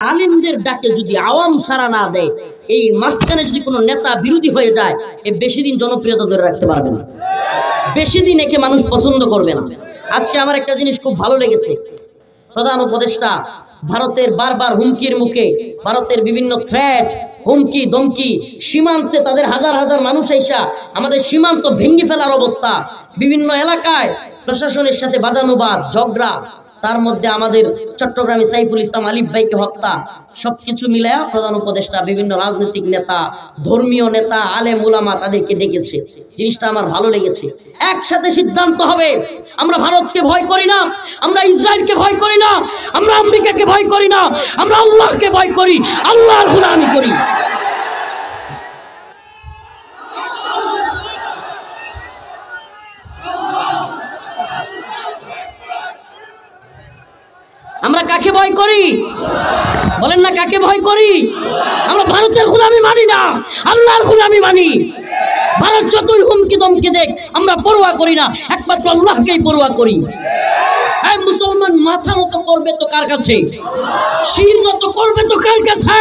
আলিমদের ডাকে যদি আওয়াম সারা না দেয়, এই মাঝখানে যদি কোনো নেতা বিরোধী হয়ে যায়, এ বেশি দিন জনপ্রিয়তা ধরে রাখতে পারবে না, বেশি দিন একে মানুষ পছন্দ করবে না। আজকে আমার একটা জিনিস খুব ভালো লেগেছে, প্রধান উপদেষ্টা ভারতের বারবার হুমকির মুখে, ভারতের বিভিন্ন থ্রেট, হুমকি দমকি, সীমান্তে তাদের হাজার হাজার মানুষ আইসা আমাদের সীমান্ত ভেঙে ফেলার অবস্থা, বিভিন্ন এলাকায় প্রশাসনের সাথে বাদানুবাদ ঝগড়া, তার মধ্যে আমাদের চট্টগ্রামে সাইফুল ইসলাম আলিফ ভাইকে হত্যা, সবকিছু মিলায়া প্রধান উপদেষ্টা বিভিন্ন রাজনৈতিক নেতা, ধর্মীয় নেতা, আলেম উলামা তাদেরকে ডেকেছে। জিনিসটা আমার ভালো লেগেছে। একসাথে সিদ্ধান্ত হবে, আমরা ভারতকে ভয় করি না, আমরা ইসরায়েলকে ভয় করি না, আমরা আমেরিকাকে ভয় করি না, আমরা আল্লাহকে ভয় করি, আল্লাহর গোলামি করি। আমরা কাকে ভয় করি বলেন না, কাকে ভয় করি? আমরা ভারতের গোলামি মানি না, আল্লাহর গোলামি মানি। ভারত যতই হুমকি দমকি দেখ আমরা পরোয়া করি না, একমাত্র আল্লাহকেই পরোয়া করি। এই মুসলমান মাথা মতো করবে তো কার কাছে? শির মতো করবে তো কার কাছে?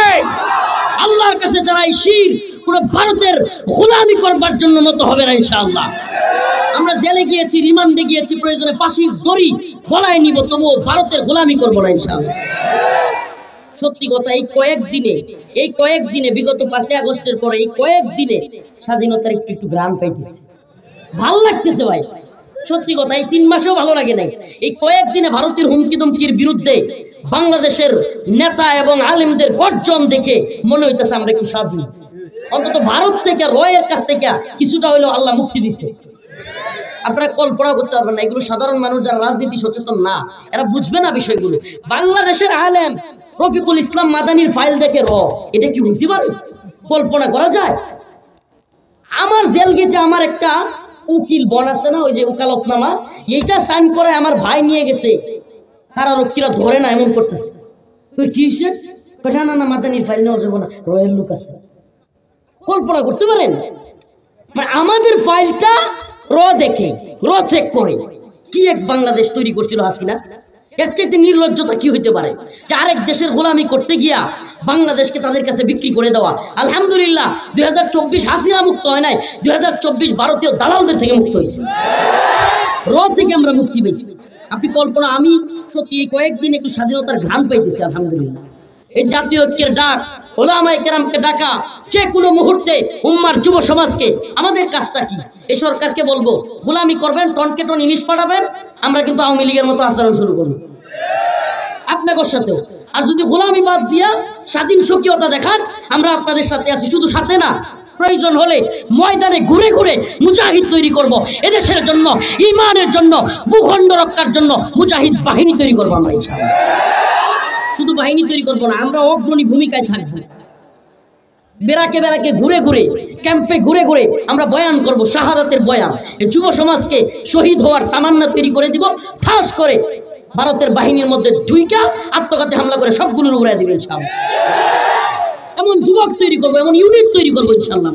আল্লাহর কাছে। যারা এই শির পুরো ভারতের গোলামি করবার জন্য নত হবে না ইনশাআল্লাহ। আমরা জেলে গিয়েছি, রিমান্ডে গিয়েছি, প্রয়োজনে ফাঁসির দড়ি গলায় নিব, তবুও ভারতের গোলামি করবো না ইনশাআল্লাহ। সত্যি কথা, এই কয়েকদিনে বিগত 5ই আগস্টের পরে এই কয়েকদিনে স্বাধীনতার একটু গ্রাম পাইতেছি, ভালো লাগতেছে ভাই। সত্যি কথা, এই 3 মাসেও ভালো লাগে নাই। এই কয়েকদিনে ভারতের হুমকি দমকির বিরুদ্ধে বাংলাদেশের নেতা এবং আলেমদের গর্জন দেখে মনে হইতেছে আমরা একটু স্বাধীন। অন্তত ভারত থেকে, রয়ের কাছ থেকে কিছুটা হইলেও আল্লাহ মুক্তি দিচ্ছে। আপনারা কল্পনা করতে পারবেন না, এগুলো সাধারণ মানুষ যারা রাজনীতি সচেতন না, এরা বুঝবে না বিষয়গুলো। বাংলাদেশের আলেম রফিকুল ইসলাম মাদানির ফাইল দেখে এটা কি হইতে পারে? কল্পনা করা যায়? আমার জেল গেটে আমার একটা উকিল বন আছে না, ওই যে উকালতনামা, এইটা সাইন করে আমার ভাই নিয়ে গেছে, কারারক্ষীরা ধরে না এমন করতেছে। তুই কি না মাদানির ফাইল নেওয়া যাবো না, রয়ের লোক আছে। কল্পনা করতে পারেন? মানে আমাদের ফাইলটা দেখে চেক করে কি এক বাংলাদেশ তৈরি করছিল হাসিনা। এর চাইতে নির্লজ্জতা কি হইতে পারে যে আরেক দেশের গোলামি করতে গিয়া বাংলাদেশকে তাদের কাছে বিক্রি করে দেওয়া। আলহামদুলিল্লাহ 2024 হাসিনা মুক্ত হয় নাই, 2024 ভারতীয় দালালদের থেকে মুক্ত হয়েছে, থেকে আমরা মুক্তি পেয়েছি। আপনি কল্পনা, আমি সত্যি এই কয়েকদিন একটু স্বাধীনতার ঘ্রাণ পাইতেছি আলহামদুলিল্লাহ। এই জাতীয় ঐক্যের ডাক, ওলামায়ে কেরামকে ডাকা, যে কোনো মুহূর্তে উম্মার যুব সমাজকে, আমাদের কাজটা কি? এই সরকারকে বলবো গোলামি করবেন, টনকে টন ইলিশ পাঠাবেন, আমরা কিন্তু আওয়ামী লীগের মতো আচরণ শুরু করবো আপনাদের সাথেও। আর যদি গোলামি বাদ দিয়া স্বাধীন স্বকীয়তা দেখান, আমরা আপনাদের সাথে আছি। শুধু সাথে না, প্রয়োজন হলে ময়দানে ঘুরে ঘুরে মুজাহিদ তৈরি করব, এদেশের জন্য, ইমানের জন্য, ভূখণ্ড রক্ষার জন্য মুজাহিদ বাহিনী তৈরি করবো আমরা ইনশাআল্লাহ। শুধু বাহিনী তৈরি করবো না, আমরা অগ্রণী ভূমিকায় থাকবো। বেড়াকে বেড়াকে ঘুরে ঘুরে, ক্যাম্পে ঘুরে ঘুরে আমরা বয়ান করব, শাহাদাতের বয়ান। এই যুব সমাজকে শহীদ হওয়ার তামান্না তৈরি করে দিব, ঠাস করে ভারতের বাহিনীর মধ্যে ঢুইকা আত্মঘাতী হামলা করে সবগুলোর উড়াই দিবে ইনশাআল্লাহ। এমন যুবক তৈরি করবো, এমন ইউনিট তৈরি করবো ইনশাআল্লাহ।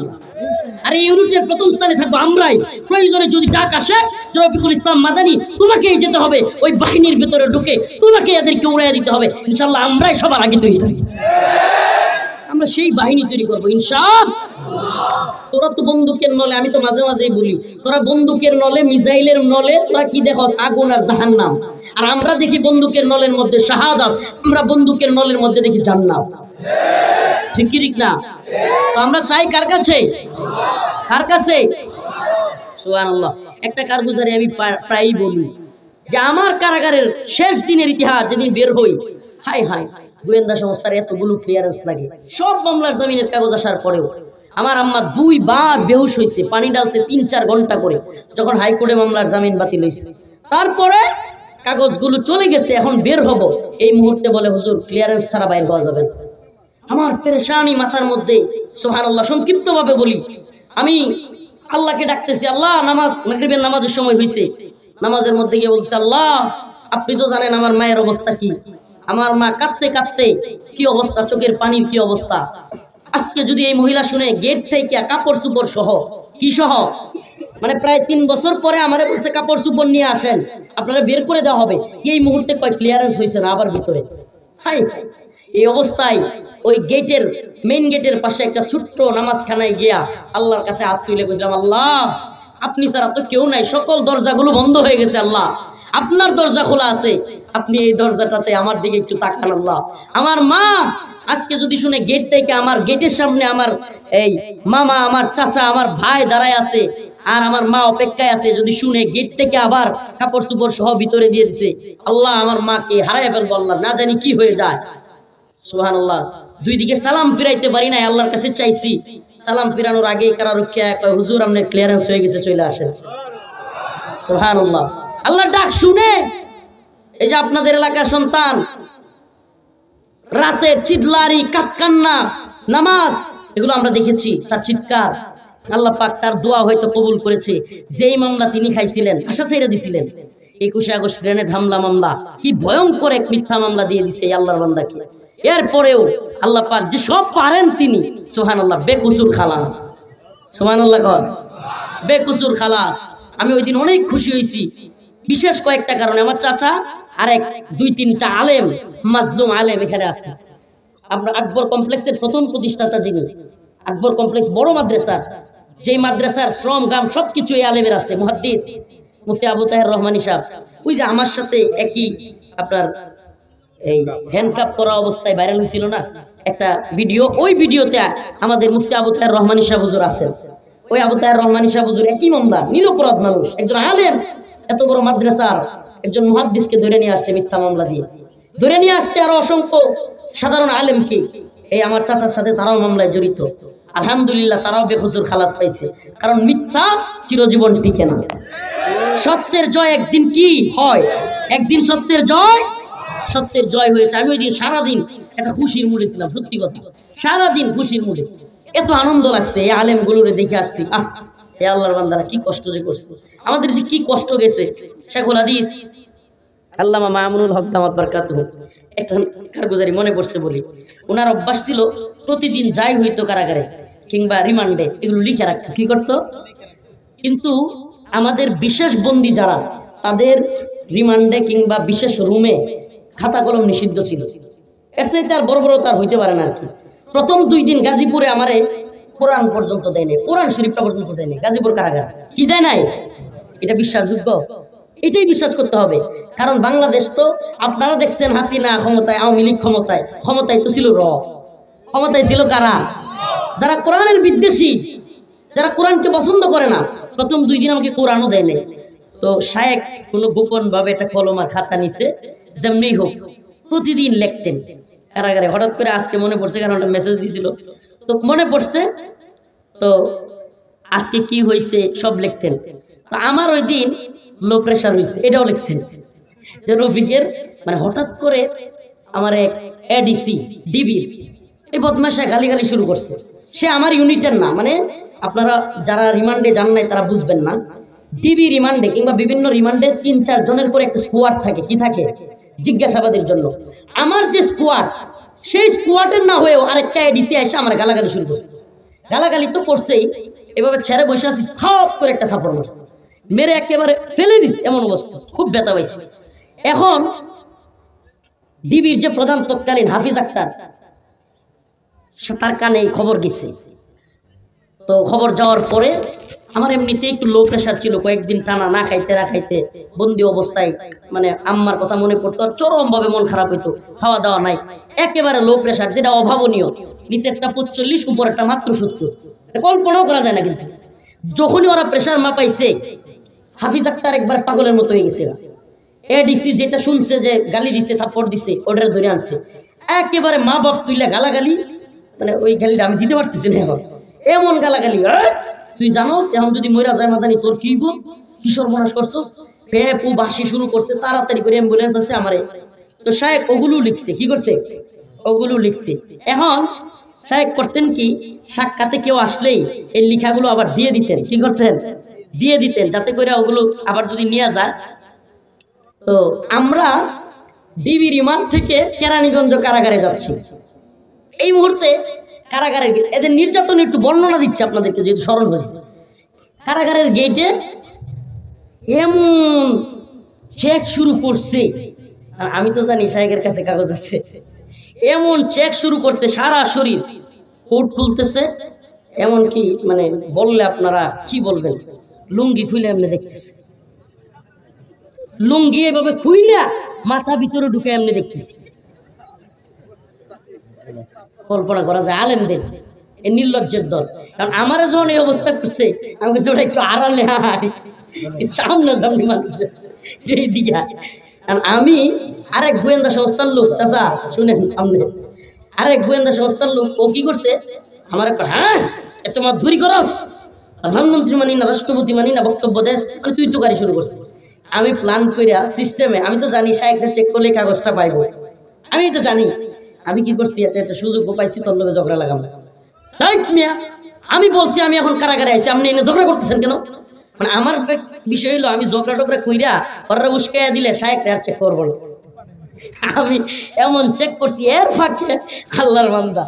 আর এই ইউনিটের প্রথম স্থানে থাকবো আমরাই। প্রয়োজনে যদি ডাক আসে রফিকুল ইসলাম মাদানি, তোমাকেই যেতে হবে, ওই বাহিনীর ভেতরে ঢুকে তোমাকে এদেরকে উড়াইয়া দিতে হবে, ইনশাআল্লাহ আমরাই সবার আগে তৈরি থাকবো। আমরা সেই বাহিনী তৈরি করবো ইনশাআল্লাহ। তোরা তো বন্দুকের নলে, আমি তো মাঝে মাঝেই বলি, তোরা বন্দুকের নলে, মিসাইলের নলে তোরা কি দেখো? আগুন আর জাহান্নাম। আর আমরা দেখি বন্দুকের নলের মধ্যে শাহাদাত, আমরা বন্দুকের নলের মধ্যে দেখি জান্নাত। ঠিক কি ঠিক না? তো আমরা চাই কার কাছে? কার কাছে? সুবহানাল্লাহ। একটা কারগুজারি আমি প্রায়ই বলি যে আমার কারাগারের শেষ দিনের ইতিহাস যেদিন বের হই, হায় হায়, গোয়েন্দা সংস্থার এতগুলো ক্লিয়ারেন্স লাগে। সব মামলার জামিনের কাগজ আসার পরেও আমার আম্মা 2 বার বেহুশ হয়েছে, পানি ডালছে 3-4 ঘন্টা করে, যখন হাইকোর্টে মামলার জামিন বাতিল হয়েছে। তারপরে কাগজগুলো চলে গেছে, এখন বের হব, এই মুহূর্তে বলে হুজুর ক্লিয়ারেন্স ছাড়া বাইর হওয়া যাবে না। আমার পেরেশানি মাথার মধ্যে। সুবহানাল্লাহ। সংক্ষিপ্ত ভাবে বলি, আমি আল্লাহকে ডাকতেছি, আল্লাহ, নামাজ, মাগরিবের নামাজের সময় হয়েছে, নামাজের মধ্যে গিয়ে বলছি, আল্লাহ আপনি তো জানেন আমার মায়ের অবস্থা কি, আমার মা কাঁদতে কাঁদতে কি অবস্থা, চোখের পানির কি অবস্থা। আজকে যদি এই মহিলা শুনে গেট থেকে কাপড় চুপড় সহ, কি সহ, মানে প্রায় 3 বছর পরে আমারে বলছে কাপড় চুপড় নিয়ে আসেন, আপনারা বের করে দেওয়া হবে, এই মুহূর্তে কয় ক্লিয়ারেন্স হয়েছে না আবার ভিতরে। হাই, এই অবস্থায় ওই গেটের মেইন গেটের পাশে একটা ছোট্ট নামাজখানায় গিয়া আল্লাহর কাছে হাত তুলে বলছিলাম, আল্লাহ আপনি ছাড়া তো কেউ নাই, সকল দরজাগুলো বন্ধ হয়ে গেছে, আল্লাহ আপনার দরজা খোলা আছে, আপনি এই দরজাটাতে আমার দিকে একটু তাকান আল্লাহ। আমার মা আজকে যদি শুনে গেট থেকে, আমার গেটের সামনে আমার এই মামা, আমার চাচা, আমার ভাই দাঁড়ায় আছে, আর আমার মা অপেক্ষায় আছে, যদি শুনে গেট থেকে আবার কাপড় চোপড় সহ ভিতরে দিয়ে দিছে, আল্লাহ আমার মাকে হারাই ফেলবো, আল্লাহ না জানি কি হয়ে যায়। সুবহানাল্লাহ। দুই দিকে সালাম ফিরাইতে পারি নাই, আল্লাহর কাছে চাইছি, সালাম ফিরানোর আগে কারা রক্ষা কয় হুজুর আপনার ক্লিয়ারেন্স হয়ে গেছে, চলে আসেন। সুবহানাল্লাহ। আল্লাহর ডাক শুনে এই যে আপনাদের এলাকার সন্তান রাতের চিৎলারি, কাতকান্না, নামাজ, এগুলো আমরা দেখেছি, তার চিৎকার, আল্লাহ পাক তার দোয়া হয়তো কবুল করেছে। যেই মামলা তিনি খাইছিলেন, আশা ছেড়ে দিছিলেন, 21 আগস্ট গ্রেনেড হামলা মামলা, কি ভয়ঙ্কর এক মিথ্যা মামলা দিয়ে দিছে এই আল্লাহর বান্দাকে। এরপরেও আল্লাহ পাক যে সব পারেন তিনি, সুবহানাল্লাহ, বেকসুর খালাস। সুবহানাল্লাহ কর, বেকসুর খালাস। আমি ওই দিন অনেক খুশি হয়েছি, বিশেষ কয়েকটা কারণে। আমার চাচা আর এক 2-3টা আলেম, মাজলুম আলেম এখানে আছে। আপনার আকবর কমপ্লেক্সের প্রথম প্রতিষ্ঠাতা যিনি, আকবর কমপ্লেক্স বড় মাদ্রাসা, যেই মাদ্রাসার শ্রম গাম সবকিছু এই আলেমের আছে। মুহাদ্দিস মুফতি আবু তাহের রহমানী সাহেব, ওই যে আমার সাথে একই আপনার এই হ্যান্ডকাপ করা অবস্থায় ভাইরাল হয়েছিল না একটা ভিডিও, ওই ভিডিওতে আমাদের মুফতি আবু তাহের রহমানী সাহেব হুজুর আছেন। ওই আবু তাহের রহমানী সাহেব হুজুর একই মামদার, নিরপরাধ মানুষ, একজন আলেম, এত বড় মাদ্রাসার একজন মুহাদ্দিসকে ধরে নিয়ে আসছে মিথ্যা মামলা দিয়ে, ধরে নিয়ে আসছে আরো অসংখ্য সাধারণ আলেমকে। এই আমার চাচার সাথে তারাও মামলায় জড়িত, আলহামদুলিল্লাহ তারাও বেকসুর খালাস পাইছে, কারণ মিথ্যা চিরজীবন টিকে না। সত্যের জয় একদিন কি হয়, একদিন সত্যের জয়, সত্যের জয় হয়েছে। আমি ওই দিন সারাদিন একটা খুশির মুডে ছিলাম, সত্যি কথা, সারাদিন খুশির মুডে, এত আনন্দ লাগছে এই আলেম গুলোরে দেখে আসছি। এ আল্লাহর বান্দারা কি কষ্ট যে করছে, আমাদের যে কি কষ্ট গেছে। শেখুল হাদিস আল্লামা মামুনুল হক দামাত বারকাতুহু একটা কারগুজারি মনে পড়ছে বলি, ওনার অভ্যাস ছিল প্রতিদিন যাই হইতো কারাগারে কিংবা রিমান্ডে, এগুলো লিখে রাখতো। কি করতো? কিন্তু আমাদের বিশেষ বন্দী যারা, তাদের রিমান্ডে কিংবা বিশেষ রুমে খাতা কলম নিষিদ্ধ ছিল। এর চাইতে আর বড় বড় তার হইতে পারে না আর কি। প্রথম 2 দিন গাজীপুরে আমারে কোরআন পর্যন্ত দেয় নাই, কোরআন শরীফটা পর্যন্ত দেয় নাই, গাজীপুর কারাগার। কি দেয় নাই? এটা বিশ্বাসযোগ্য? এটাই বিশ্বাস করতে হবে, কারণ বাংলাদেশ তো আপনারা দেখছেন, হাসিনা ক্ষমতায়, আওয়ামী লীগ ক্ষমতায়, ক্ষমতায় তো ছিল ক্ষমতায় ছিল কারা? যারা কোরআনের বিদ্বেষী, যারা কোরআনকে পছন্দ করে না। প্রথম 2 দিন আমাকে কোরআনও দেয় নাই। তো শায়েক কোনো গোপন ভাবে একটা কলম আর খাতা নিছে, যেমনি হোক প্রতিদিন লিখতেন কারাগারে। হঠাৎ করে আজকে মনে পড়ছে, কারণ একটা মেসেজ দিছিল, তো মনে পড়ছে, তো আজকে কি হয়েছে সব লিখতেন। তো আমার ওই দিন লো প্রেশার হয়েছে, এটাও লিখছেন যে রফিকের মানে হঠাৎ করে আমার এক এডিসি ডিবির এই বদমাশা গালিগালি শুরু করছে। সে আমার ইউনিটের না, মানে আপনারা যারা রিমান্ডে যান নাই তারা বুঝবেন না। ডিবি রিমান্ডে কিংবা বিভিন্ন রিমান্ডে 3-4 জনের করে একটা স্কোয়াড থাকে। কি থাকে? জিজ্ঞাসাবাদের জন্য। আমার যে স্কোয়াড, সেই স্কোয়াডের না হয়েও আরেকটা এডিসি এসে আমার গালাগালি শুরু করছে। গালাগালি তো করছেই, এভাবে ছেড়ে বসে আছি, থাপ করে একটা থাপড় মারছে, মেরে একেবারে ফেলে দিস, এমন অবস্থা, খুব ব্যথা পাইছে। এখন ডিবির যে প্রধান তৎকালীন হাফিজ আক্তার, তার কানে খবর গেছে। তো খবর যাওয়ার পরে আমার এমনিতে একটু লো প্রেশার ছিল, কয়েকদিন টানা না খাইতে না খাইতে বন্দি অবস্থায়, মানে আম্মার কথা মনে পড়তো, আর চরম ভাবে মন খারাপ হইতো, খাওয়া দাওয়া নাই, একেবারে লো প্রেশার, যেটা অভাবনীয়। নিচেরটা 45, উপরেরটা মাত্র 70, কল্পনাও করা যায় না। কিন্তু যখনই ওরা প্রেশার মাপাইছে, হাফিজ আক্তার একবার পাগলের মতো হয়ে গেছে। এডিসি যেটা শুনছে যে গালি দিছে, থাপ্পড় দিছে, ওটার ধরে আনছে, একেবারে মা বাপ তুইলা গালাগালি, মানে ওই গালিটা আমি দিতে পারতেছি না এখন, এমন গালাগালি। তুই জানোস এখন যদি মইরা যায় মাদানি তোর কি বল, কি সর্বনাশ করছস, পেপু বাসি শুরু করছে, তাড়াতাড়ি করে অ্যাম্বুলেন্স আছে আমারে। তো শায়েক ওগুলো লিখছে, কি করছে? ওগুলো লিখছে। এখন শায়েক করতেন কি, সাক্ষাতে কেউ আসলেই এই লেখাগুলো আবার দিয়ে দিতেন। কি করতেন? দিয়ে দিতেন, যাতে করে ওগুলো আবার যদি নিয়ে যায়। তো আমরা ডিবি রিমান্ড থেকে কেরানীগঞ্জ কারাগারে যাচ্ছি। এই মুহূর্তে কারাগারের এদের নির্যাতন একটু বর্ণনা দিচ্ছে আপনাদেরকে, যেহেতু স্মরণ হয়েছে। কারাগারের গেটে এমন চেক শুরু করছে, আর আমি তো জানি শায়েকের কাছে কাগজ আছে, এমন চেক শুরু করছে, সারা শরীর কোট খুলতেছে, এমন কি মানে বললে আপনারা কি বলবেন, লুঙ্গি খুলে এমনি দেখতেছে, লুঙ্গি এভাবে খুইলা মাথা ভিতরে ঢুকে এমনি দেখতেছি। কল্পনা করা যায় আলেমদের এই নির্লজ্জের দল। কারণ আমারও যখন এই অবস্থা করছে, আমি কাছে ওটা একটু আড়ালে হাই, সামনে সামনে মানুষের এইদিকে। কারণ আমি আরেক গোয়েন্দা সংস্থার লোক, চাচা শুনেন, আপনি আরেক গোয়েন্দা সংস্থার লোক, ও কি করছে আমার একটা, হ্যাঁ এত মাধুরী করস, প্রধানমন্ত্রী মানি না, রাষ্ট্রপতি মানি না, বক্তব্য দেশ, মানে তুই তো গাড়ি শুরু করছিস। আমি প্ল্যান করিয়া সিস্টেমে, আমি তো জানি শায়েখরা চেক করলে কাগজটা পাইব, আমি এটা জানি। আমি কি করছি, আচ্ছা একটা সুযোগ পাইছি, তোর লোকে ঝগড়া লাগাম। শায়েখ মিয়া, আমি বলছি আমি এখন কারাগারে আইছি, আপনি এনে ঝগড়া করতেছেন কেন? মানে আমার বিষয় হলো, আমি ঝগড়া টগড়া কইরা ওরা উস্কাইয়া দিলে শায়েখরা আর চেক করবো না। আমি এমন চেক করছি, এর ফাঁকে আল্লাহর বান্দা,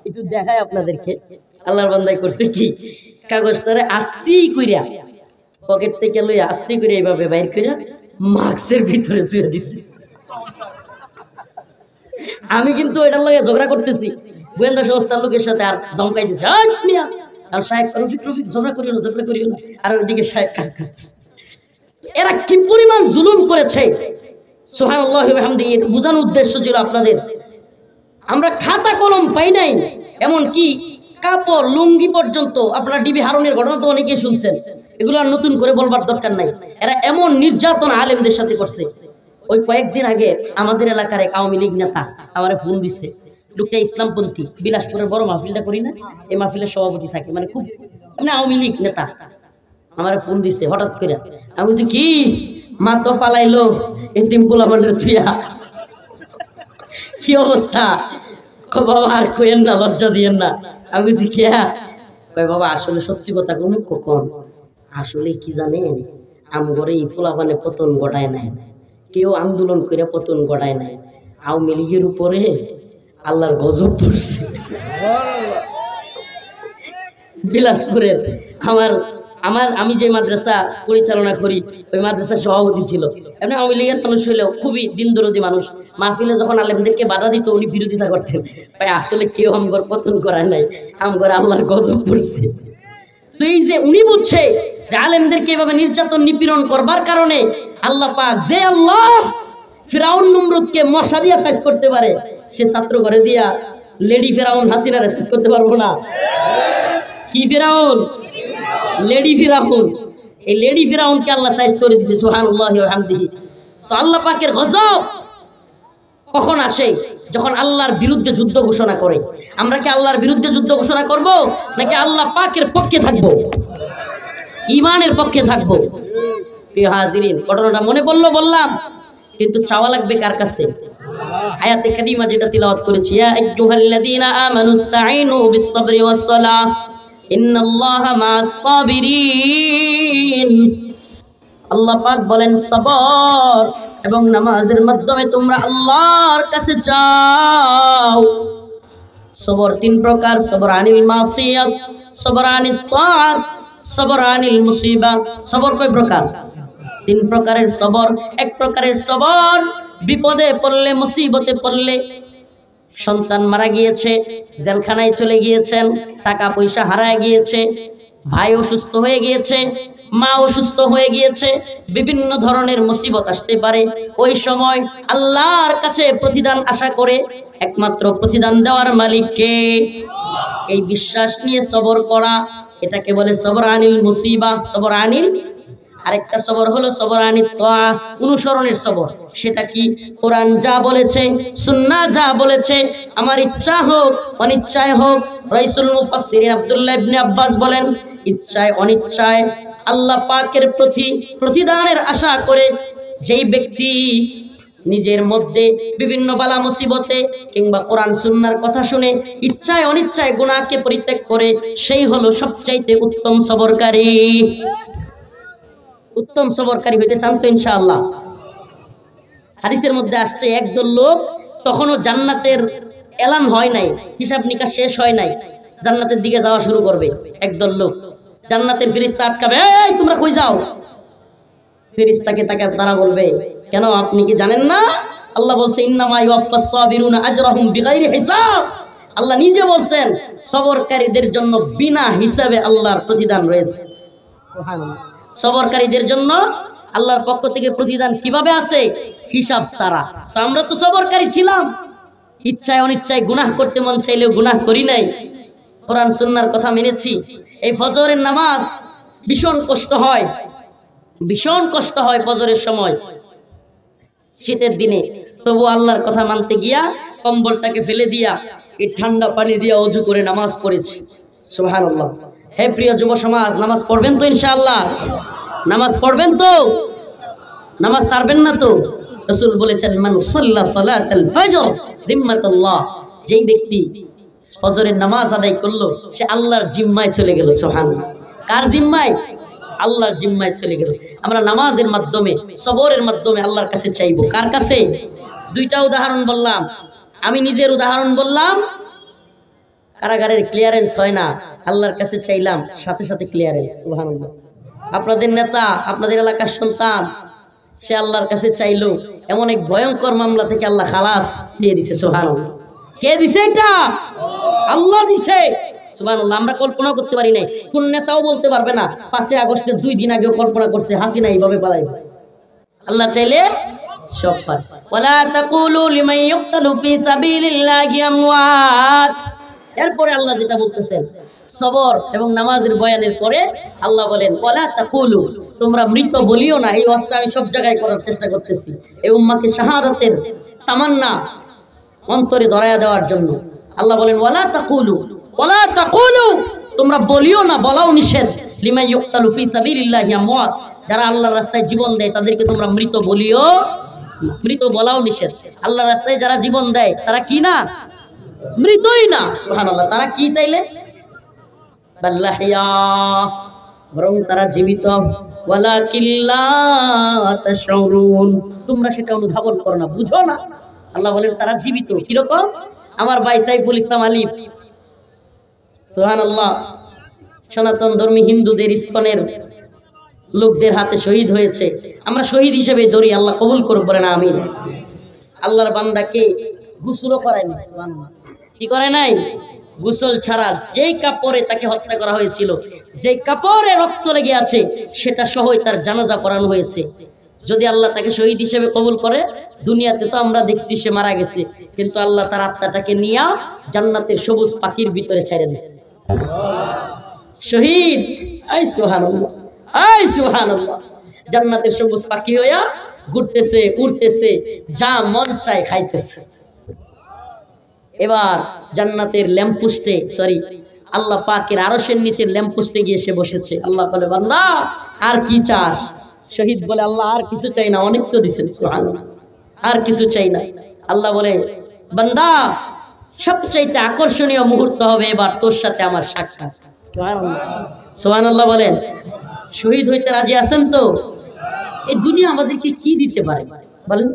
একটু দেখায় আপনাদেরকে, আল্লাহর বান্দাই করছে কি, কাগজটারে আস্তি কইরা পকেট থেকে লইয়া আস্তি করে এইভাবে বাইর কইরা মাস্কের ভিতরে তুলে দিছে। আমি কিন্তু এটার লগে ঝগড়া করতেছি গোয়েন্দা সংস্থার লোকের সাথে, আর ধমকাই দিছে, আর শায়েখ রফিক রফিক ঝগড়া করিও না, ঝগড়া করিও না, আর ওইদিকে শায়েখ কাজ করছে। এরা কি পরিমাণ জুলুম করেছে, সুবহানাল্লাহ ওয়া বিহামদিহি। এটা বোঝানোর উদ্দেশ্য ছিল আপনাদের, আমরা খাতা কলম পাই নাই, এমন কি কাপড় লুঙ্গি পর্যন্ত, আপনার ডিবি হারুনের ঘটনা তো অনেকেই শুনছেন, এগুলো আর নতুন করে বলবার দরকার নাই। এরা এমন নির্যাতন আলেমদের সাথে করছে। ওই কয়েকদিন আগে আমাদের এলাকার এক আওয়ামী লীগ নেতা আমারে ফোন দিচ্ছে, লোকটা ইসলামপন্থী, বিলাসপুরের বড় মাহফিলটা করি না, এই মাহফিলের সভাপতি থাকে, মানে খুব মানে আওয়ামী লীগ নেতা। আমারে ফোন দিচ্ছে হঠাৎ করে, আমি বলছি কি, মা তো পালাইলো এতিম পোলাপানের থুইয়া, কি অবস্থা? বাবা আর কইেন না, লজ্জা দিয়েন না। আমি বলছি কে? কয় বাবা আসলে সত্যি কথা কোন কখন, আসলে কি জানেন, আমগরে এই পোলাপানে পতন ঘটায় নাই, কেউ আন্দোলন করে পতন ঘটায় নাই, আওয়ামী লীগের উপরে আল্লাহর গজব পড়ছে। বিলাসপুরের আমি যে মাদ্রাসা পরিচালনা করি, ওই মাদ্রাসার সভাপতি ছিল, এমনি আওয়ামী লীগের মানুষ হলেও খুবই দিনদরদী মানুষ। মাহফিলে যখন আলেমদেরকে বাধা দিত, উনি বিরোধিতা করতেন। ভাই আসলে কেউ আমগর পতন করায় নাই, আমগর আল্লাহর গজব পড়ছে। তো এই যে উনি বুঝছে যে আলেমদেরকে এভাবে নির্যাতন নিপীড়ন করবার কারণে আল্লাহ পাক, যে আল্লাহ ফিরাউন নমরুদকে মশা দিয়া সাইজ করতে পারে, সে ছাত্র ঘরে দিয়া লেডি ফিরাউন হাসিনারে সাইজ করতে পারবো না। কি ফিরাউন? লেডি ফিরাউন। এই লেডি ফিরাউনকে আল্লাহ সাইজ করে দিয়েছে, সুবহানাল্লাহি ওয়া বিহামদিহি। তো আল্লাহ পাকের গজব কখন আসে? যখন আল্লাহর বিরুদ্ধে যুদ্ধ ঘোষণা করে। আমরা কি আল্লাহর বিরুদ্ধে যুদ্ধ ঘোষণা করব, নাকি আল্লাহ পাকের পক্ষে থাকবো, ঈমানের পক্ষে থাকবো? প্রিয় হাজিরিন, ঘটনাটা মনে পড়লো বললাম, কিন্তু চাওয়া লাগবে কার কাছে? আয়াতে কারিমা যেটা তিলাওয়াত করেছি, ইয়া আইয়ুহাল্লাযীনা আমানুস্তাঈনু বিস-সাবরি ওয়াস-সালাহ ইন্নাল্লাহা মা'আস-সাবিরিন। আল্লাহ পাক বলেন সবর এবং নামাজের মাধ্যমে তোমরা আল্লাহর কাছে চাও। সবর তিন প্রকার, সবর আনিল মাসিয়াত, সবর আনিত তাআত, সবর আনিল মুসিবা। সবর কয় প্রকার? তিন প্রকারের সবর। এক প্রকারের সবর বিপদে পড়লে, মুসিবতে পড়লে, সন্তান মারা গিয়েছে, জেলখানায় চলে গিয়েছেন, টাকা পয়সা হারায় গিয়েছে, ভাই অসুস্থ হয়ে গিয়েছে, মা অসুস্থ হয়ে গিয়েছে, বিভিন্ন ধরনের মুসিবত আসতে পারে। ওই সময় আল্লাহর কাছে প্রতিদান আশা করে, একমাত্র প্রতিদান দেওয়ার মালিক কে, এই বিশ্বাস নিয়ে সবর করা, এটাকে বলে সবর আনিল মুসিবা, সবর আনিল। আরেকটা সবর হলো সবর আনিত তাআ, অনুসরণের সবর। সেটা কি? কোরআন যা বলেছে, সুন্নাহ যা বলেছে, আমার ইচ্ছা হোক অনিচ্ছায় হোক। রাইসুল মুফাসসিরিন আব্দুল্লাহ ইবনে আব্বাস বলেন, ইচ্ছায় অনিচ্ছায় আল্লাহ পাকের প্রতি প্রতিদানের আশা করে যেই ব্যক্তি নিজের মধ্যে বিভিন্ন বালা মুসিবতে কিংবা কোরআন সুন্নাহর কথা শুনে ইচ্ছায় অনিচ্ছায় গুনাহকে পরিত্যাগ করে, সেই হলো সবচাইতে উত্তম সবরকারী। উত্তম সবরকারী হইতে চান তো ইনশাআল্লাহ? হাদিসের মধ্যে আসছে, একদল লোক তখনও জান্নাতের এলান হয় নাই, হিসাব নিকাশ শেষ হয় নাই, জান্নাতের দিকে যাওয়া শুরু করবে। একদল লোক, জান্নাতের ফেরেশতা আটকাবে, এই তোমরা কই যাও? ফেরেশতাকে তারা বলবে, কেন আপনি কি জানেন না আল্লাহ বলছে ইন্নামা ইউওয়াফাস সাবিরুনা আজরাহুম বিগাইরি হিসাব। আল্লাহ নিজে বলছেন সবরকারীদের জন্য বিনা হিসাবে আল্লাহর প্রতিদান রয়েছে। সুবহানাল্লাহ। সবরকারীদের জন্য আল্লাহর পক্ষ থেকে প্রতিদান কিভাবে আছে? হিসাব ছাড়া। তো আমরা তো সবরকারী ছিলাম, ইচ্ছায় অনিচ্ছায় গুনাহ করতে মন চাইলেও গুনাহ করি নাই, কোরআন সুন্নাহর কথা মেনেছি। এই ফজরের নামাজ ভীষণ কষ্ট হয়, ভীষণ কষ্ট হয় ফজরের সময় শীতের দিনে, তবু আল্লাহর কথা মানতে গিয়া কম্বলটাকে ফেলে দিয়া এই ঠান্ডা পানি দিয়া ওযু করে নামাজ পড়েছি। সুবহানাল্লাহ। হে প্রিয় যুব সমাজ, নামাজ পড়বেন তো ইনশাআল্লাহ? নামাজ পড়বেন তো? নামাজ ছাড়বেন না তো? রাসূল বলেছেন মান সাল্লা সালাতাল ফজর জিম্মাতুল্লাহ, যেই ব্যক্তি ফজরের নামাজ আদায় করলো সে আল্লাহর জিম্মায় চলে গেল। সুবহানাল্লাহ। কার জিম্মায়? আল্লাহর জিম্মায় চলে গেল। আমরা নামাজের মাধ্যমে সবরের মাধ্যমে আল্লাহর কাছে চাইবো। কার কাছে? দুইটা উদাহরণ বললাম, আমি নিজের উদাহরণ বললাম, কারাগারের ক্লিয়ারেন্স হয় না, আল্লাহর কাছে চাইলাম, সাথে সাথে ক্লিয়ারেন্স। সুবহানাল্লাহ। আপনাদের নেতা, আপনাদের এলাকার সন্তান, সে আল্লাহর কাছে চাইলো, এমন এক ভয়ঙ্কর মামলা থেকে আল্লাহ খালাস দিয়ে দিছে। সুবহানাল্লাহ। কে দিছে এটা? আল্লাহ দিছে। সুবহানাল্লাহ। আমরা কল্পনা করতে পারি নাই, কোন নেতাও বলতে পারবে না 5 আগস্টের 2 দিন আগেও কল্পনা করছে হাসিনা এইভাবে পালাইবে। আল্লাহ চাইলে সব পারে। ওয়ালা তাকুলু লিমান ইউকতালু ফি সাবিলিল্লাহি আমওয়াত। এরপরে আল্লাহ যেটা বলতেছেন সবর এবং নামাজের বয়ানের পরে আল্লাহ বলেন ওয়ালা তাকুলু, তোমরা মৃত বলিও না। এই ওয়াজটা আমি সব জায়গায় করার চেষ্টা করতেছি, এই উম্মাহকে শাহাদাতের তামান্না অন্তরে ধরায়া দেওয়ার জন্য। আল্লাহ বলেন ওয়ালা তাকুলু, ওয়ালা তাকুলু, তোমরা বলিও না, বলাও নিষেধ, লিমান ইউকতালু ফি সাবিলিল্লাহি আমওয়াত, যারা আল্লাহর রাস্তায় জীবন দেয় তাদেরকে তোমরা মৃত বলিও না। মৃত বলাও নিষেধ। আল্লাহর রাস্তায় যারা জীবন দেয় তারা কি না? মৃতই না। সুবহানাল্লাহ। তারা কি তাইলে? বাল্লাহিয়া, বরং তারা জীবিত। ওয়ালাকিন লা তাশউরুন, তোমরা সেটা অনুধাবন করো না, বুঝো না। আল্লাহ বলেন তারা জীবিত। কিরকম? আমার ভাই সাইফুল ইসলাম আলিফ, সুবহানাল্লাহ, সনাতন ধর্মী হিন্দুদের ইসকনের লোকদের হাতে শহীদ হয়েছে। আমরা শহীদ হিসেবে ধরি, আল্লাহ কবুল করুক, বলেন আমিন। আল্লাহর বান্দাকে গোসলও করায় নাই। সুবহানাল্লাহ। কি করে নাই? গোসল ছাড়া যেই কাপড়ে তাকে হত্যা করা হয়েছিল, যেই কাপড়ে রক্ত লেগে আছে, সেটা সহই তার জানাজা পড়ানো হয়েছে। যদি আল্লাহ তাকে শহীদ হিসেবে কবুল করে, দুনিয়াতে তো আমরা দেখছি সে মারা গেছে, কিন্তু আল্লাহ তার আত্মাটাকে নিয়ে জান্নাতের সবুজ পাখির ভিতরে ছেড়ে দিচ্ছে। শহীদ, আই সুবহানাল্লাহ, আই সুবহানাল্লাহ, জান্নাতের সবুজ পাখি হইয়া ঘুরতেছে, উড়তেছে, যা মন চায় খাইতেছে। এবার জান্নাতের ল্যাম্পপোস্টে, সরি আল্লাহ পাকের আরশের নিচে ল্যাম্পপোস্টে গিয়ে সে বসেছে। আল্লাহ বলে বান্দা আর কি চাস? শহীদ বলে আল্লাহ আর কিছু চাই না, অনেক তো দিছেন। সুবহানাল্লাহ। আর কিছু চাই না। আল্লাহ বলে বান্দা সবচাইতে আকর্ষণীয় মুহূর্ত হবে এবার তোর সাথে আমার সাক্ষাৎ। সুবহানাল্লাহ। সুবহানাল্লাহ বলেন। শহীদ হইতে রাজি আছেন তো? এই দুনিয়া আমাদেরকে কি দিতে পারে বলেন?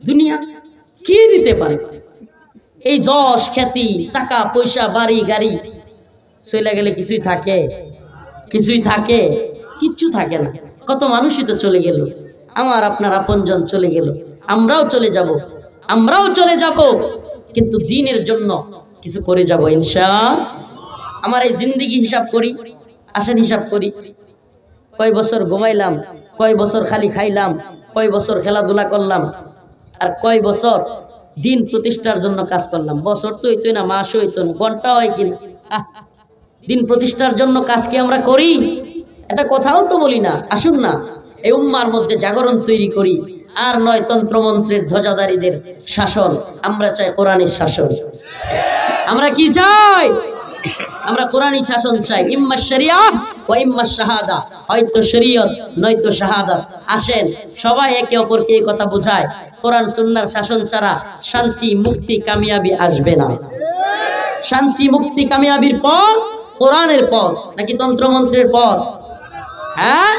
দুনিয়া কি দিতে পারে? এই যশ খ্যাতি, টাকা পয়সা, বাড়ি গাড়ি চলে গেলে কিছুই থাকে? কিছুই থাকে? কিচ্ছু থাকে না। কত মানুষই তো চলে গেল, আমার আপনার আপনজন চলে গেল, আমরাও চলে যাব, আমরাও চলে যাব, কিন্তু দ্বীনের জন্য কিছু করে যাব ইনশাআল্লাহ। আমার এই জিন্দেগি হিসাব করি, আসেন হিসাব করি, কয় বছর ঘুমাইলাম, কয় বছর খালি খাইলাম, কয় বছর খেলাধুলা করলাম, আর কয় বছর দিন প্রতিষ্ঠার জন্য কাজ করলাম। বছর তো হইতোই না, মাস হইতো না, ঘন্টা হয় কিনা। দিন প্রতিষ্ঠার জন্য কাজ কি আমরা করি? এটা কথাও তো বলি না। আসুন না এই উম্মার মধ্যে জাগরণ তৈরি করি। আর নয় তন্ত্রমন্ত্রের ধ্বজাধারীদের শাসন, আমরা চাই কোরআনের শাসন। আমরা কি চাই? আমরা কোরআনী শাসন চাই। ইম্মা শরিয়া ওয়া ইম্মা শাহাদা, হয়তো শরীয়ত নয়তো শাহাদাত। আসেন সবাই একে অপরকে এই কথা বোঝায়, কোরআন সুন্নাহর শাসন ছাড়া শান্তি মুক্তি কামিয়াবি আসবে না। শান্তি মুক্তি কামিয়াবির পথ কোরআনের পথ নাকি তন্ত্রমন্ত্রের পথ? হ্যাঁ,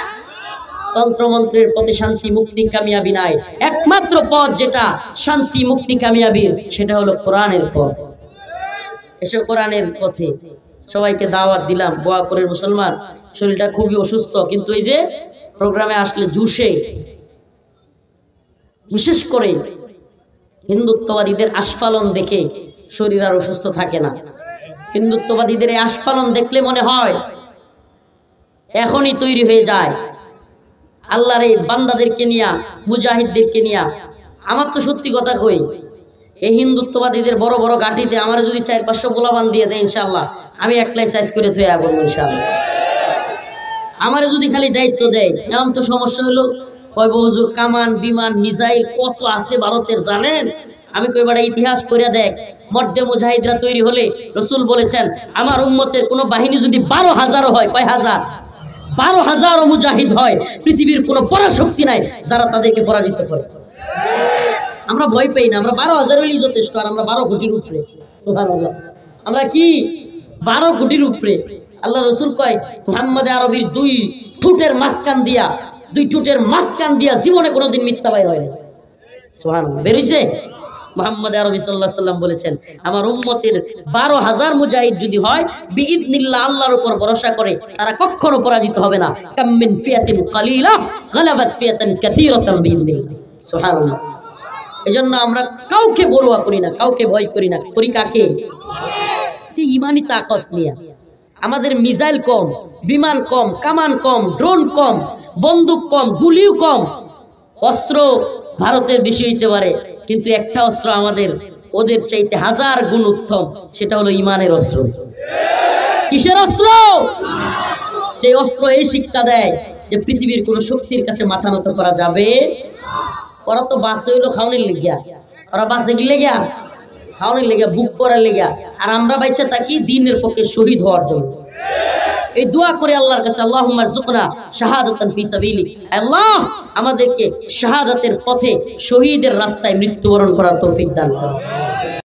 তন্ত্রমন্ত্রের পথে শান্তি মুক্তি কামিয়াবি নাই। একমাত্র পথ যেটা শান্তি মুক্তি কামিয়াবির, সেটা হলো কোরআনের পথ। এসব কোরআনের পথে সবাইকে দাওয়াত দিলাম। বোয়াপুরের মুসলমান, শরীরটা খুবই অসুস্থ, কিন্তু এই যে প্রোগ্রামে আসলে জুসে, বিশেষ করে হিন্দুত্ববাদীদের আস্ফালন দেখে শরীর আর অসুস্থ থাকে না। হিন্দুত্ববাদীদের এই আস্ফালন দেখলে মনে হয় এখনই তৈরি হয়ে যায় আল্লাহর এই বান্দাদেরকে নিয়া, মুজাহিদদেরকে নিয়া। আমার তো সত্যি কথা কই, এই হিন্দুত্ববাদীদের বড় বড় গাঠিতে আমার যদি 400-500 গোলাবান দিয়ে দেয় ইনশাআল্লাহ আমি একলাই সাইজ করে থুয়ে বলবো ইনশাআল্লাহ। আমার যদি খালি দায়িত্ব দেয়, এমন তো সমস্যা হলো কয় হুজুর কামান বিমান মিসাইল কত আছে ভারতের জানেন? আমি কইবার ইতিহাস পড়ে দেখ, মর্দে মুজাহিদরা তৈরি হলে রাসূল বলেছেন আমার উম্মতের কোন বাহিনী যদি 12,000 হয়, কয় হাজার? 12,000 মুজাহিদ হয়, পৃথিবীর কোনো পরাশক্তি নাই যারা তাদেরকে পরাজিত করে। আমরা ভয় পাই না, আমরা 12,000 হলেই যথেষ্ট। আর আমরা 12 কোটির উপরে, সুবহানাল্লাহ। আমরা কি 12 কোটির উপরে? আল্লাহ রাসূল কয় মুহাম্মদ আরবির দুই ঠোঁটের মাঝখান দিয়া জীবনে কোনোদিন মিথ্যা বাইর হয় না। সুবহানাল্লাহ। বেরিয়েছে মুহাম্মদ আরবি সাল্লাল্লাহু আলাইহি ওয়াসাল্লাম বলেছেন আমার উম্মতের 12,000 মুজাহিদ যদি হয় বিইذনিল্লাহ, আল্লাহর উপর ভরসা করে, তারা কখনো পরাজিত হবে না। কাম মিন ফিয়াতিন কালিলা গালাবাত ফিয়াতান কাসীরাতান বিইذনিল্লাহ। সুবহানাল্লাহ। এজন্য আমরা কাউকে পরোয়া করি না, কাউকে ভয় করি না। করি কাকে? ঈমানি তাকত নিয়ে। আমাদের মিসাইল কম, বিমান কম, কামান কম, ড্রোন কম, বন্দুক কম, গুলিও কম, অস্ত্র ভারতের বেশি হইতে পারে, কিন্তু একটা অস্ত্র আমাদের ওদের চাইতে 1000 গুণ উত্তম, সেটা হলো ঈমানের অস্ত্র। কিসের অস্ত্র? যে অস্ত্র এই শিক্ষা দেয় যে পৃথিবীর কোন শক্তির কাছে মাথা নত করা যাবে। ওরা তো বাসে হইলো খাওয়ানোর লেগিয়া, ওরা বাসে গিলে গিয়া খাওয়ানোর লেগিয়া, বুক করার লেগিয়া, আর আমরা বাইচা থাকি দ্বীনের পক্ষে শহীদ হওয়ার জন্য। এই দোয়া করে আল্লাহর কাছে আল্লাহুম্মা রযুকনা শাহাদাতান ফি সাবিলিক, আল্লাহ আমাদেরকে শাহাদাতের পথে শহীদের রাস্তায় মৃত্যুবরণ করার তৌফিক দান করো।